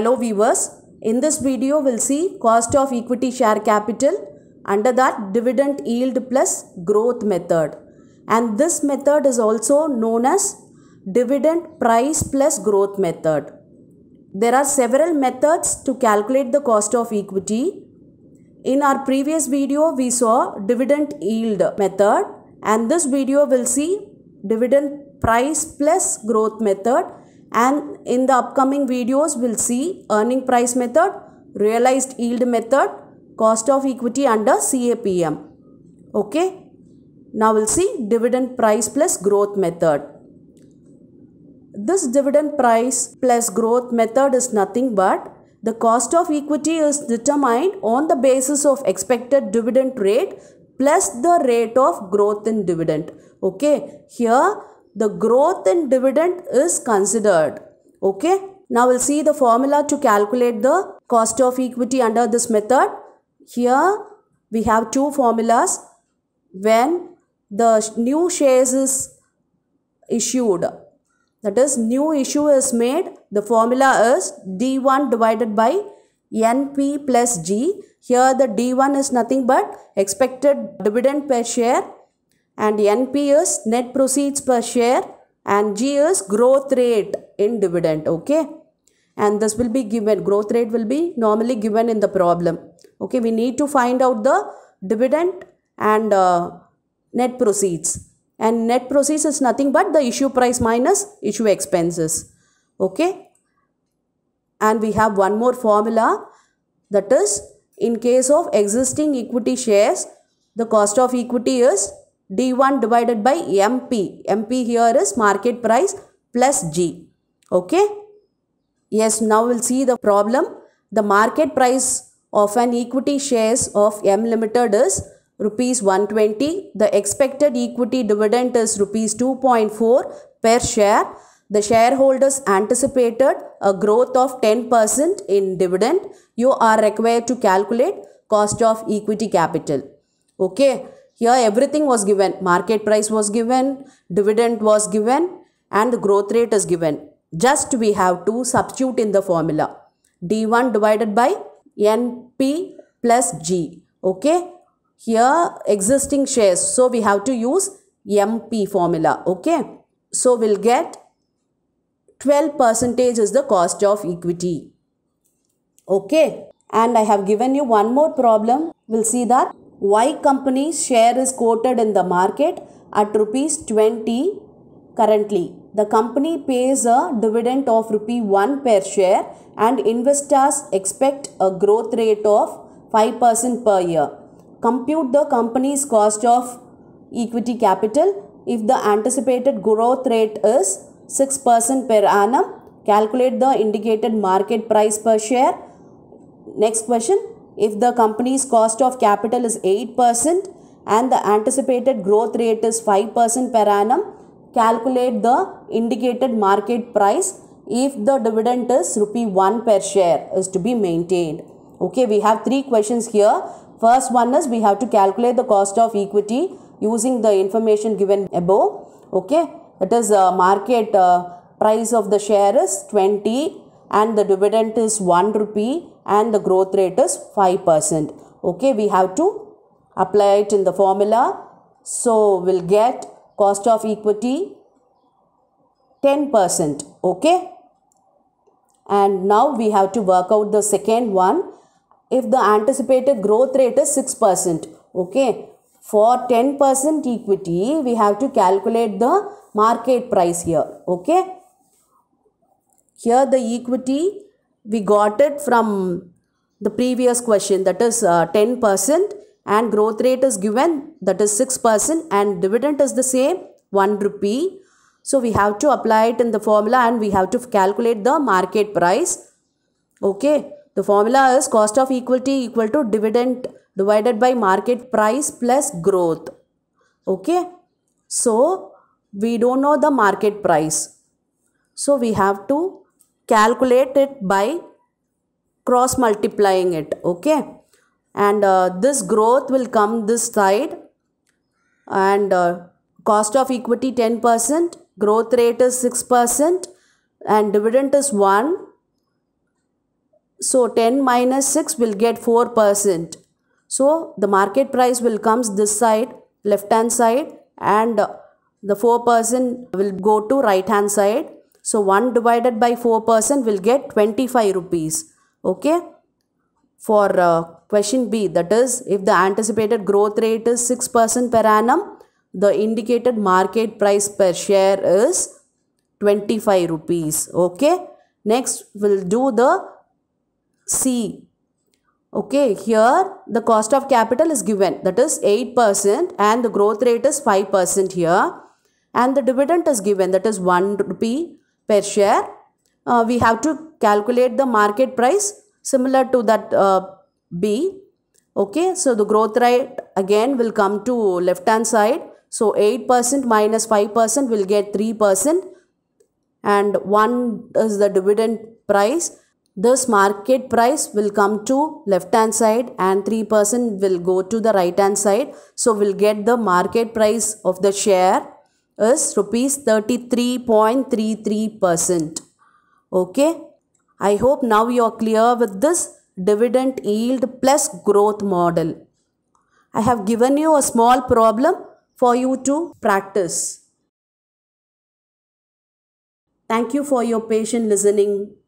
Hello viewers, in this video we'll see cost of equity share capital, under that dividend yield plus growth method, and this method is also known as dividend price plus growth method. There are several methods to calculate the cost of equity. In our previous video we saw dividend yield method, and this video will see dividend price plus growth method, and in the upcoming videos we'll see earning price method, realized yield method, cost of equity under CAPM. Okay, now we'll see dividend price plus growth method. This dividend price plus growth method is nothing but the cost of equity is determined on the basis of expected dividend rate plus the rate of growth in dividend. Okay, here the growth in dividend is considered. Okay, now we'll see the formula to calculate the cost of equity under this method. Here we have two formulas. When the new shares is issued, that is new issue is made, the formula is D1 divided by NP plus G. Here the D1 is nothing but expected dividend per share, and NP is net proceeds per share, and G is growth rate in dividend. Okay, and this will be given, growth rate will be normally given in the problem. Okay, we need to find out the dividend and net proceeds, and net proceeds is nothing but the issue price minus issue expenses. Okay, and we have one more formula, that is in case of existing equity shares, the cost of equity is D1 divided by MP. MP here is market price plus G. Okay. Yes, now we'll see the problem. The market price of an equity shares of M Limited is rupees 120. The expected equity dividend is rupees 2.4 per share. The shareholders anticipated a growth of 10% in dividend. You are required to calculate cost of equity capital. Okay. Here everything was given, market price was given, dividend was given, and the growth rate is given. Just we have to substitute in the formula. D1 divided by NP plus G. Okay. Here existing shares, so we have to use MP formula. Okay. So we'll get 12% is the cost of equity. Okay. And I have given you one more problem. We'll see that. Y company's share is quoted in the market at rupees 20 currently. The company pays a dividend of rupee 1 per share, and investors expect a growth rate of 5% per year. Compute the company's cost of equity capital. If the anticipated growth rate is 6% per annum, calculate the indicated market price per share. Next question. If the company's cost of capital is 8% and the anticipated growth rate is 5% per annum, calculate the indicated market price if the dividend is rupee 1 per share is to be maintained. Okay, we have three questions here. First one is we have to calculate the cost of equity using the information given above. Okay, that is market price of the share is 20 and the dividend is 1 rupee and the growth rate is 5%. Okay, we have to apply it in the formula. So we'll get cost of equity 10%. Okay, and now we have to work out the second one. If the anticipated growth rate is 6%. Okay, for 10% equity we have to calculate the market price here. Okay, here the equity we got it from the previous question, that is 10%, and growth rate is given, that is 6%, and dividend is the same 1 rupee. So we have to apply it in the formula and we have to calculate the market price. Okay, the formula is cost of equity equal to dividend divided by market price plus growth. Okay, so we don't know the market price, so we have to calculate it by cross multiplying it. Okay, and this growth will come this side, and cost of equity 10%, growth rate is 6%, and dividend is 1. So 10 minus 6 will get 4%. So the market price will comes this side, left hand side, and the 4% will go to right hand side. So 1 divided by 4% will get 25 rupees. Okay. For question B, that is, if the anticipated growth rate is 6% per annum, the indicated market price per share is 25 rupees. Okay. Next, we'll do the C. Okay, here the cost of capital is given, that is 8%, and the growth rate is 5% here, and the dividend is given, that is 1 rupee per share. We have to calculate the market price similar to that B. Okay, so the growth rate again will come to left hand side. So 8% minus 5% will get 3%, and 1 is the dividend price. This market price will come to left hand side and 3% will go to the right hand side. So we'll get the market price of the share is rupees 33.33%. Okay. I hope now you are clear with this dividend yield plus growth model. I have given you a small problem for you to practice. Thank you for your patient listening.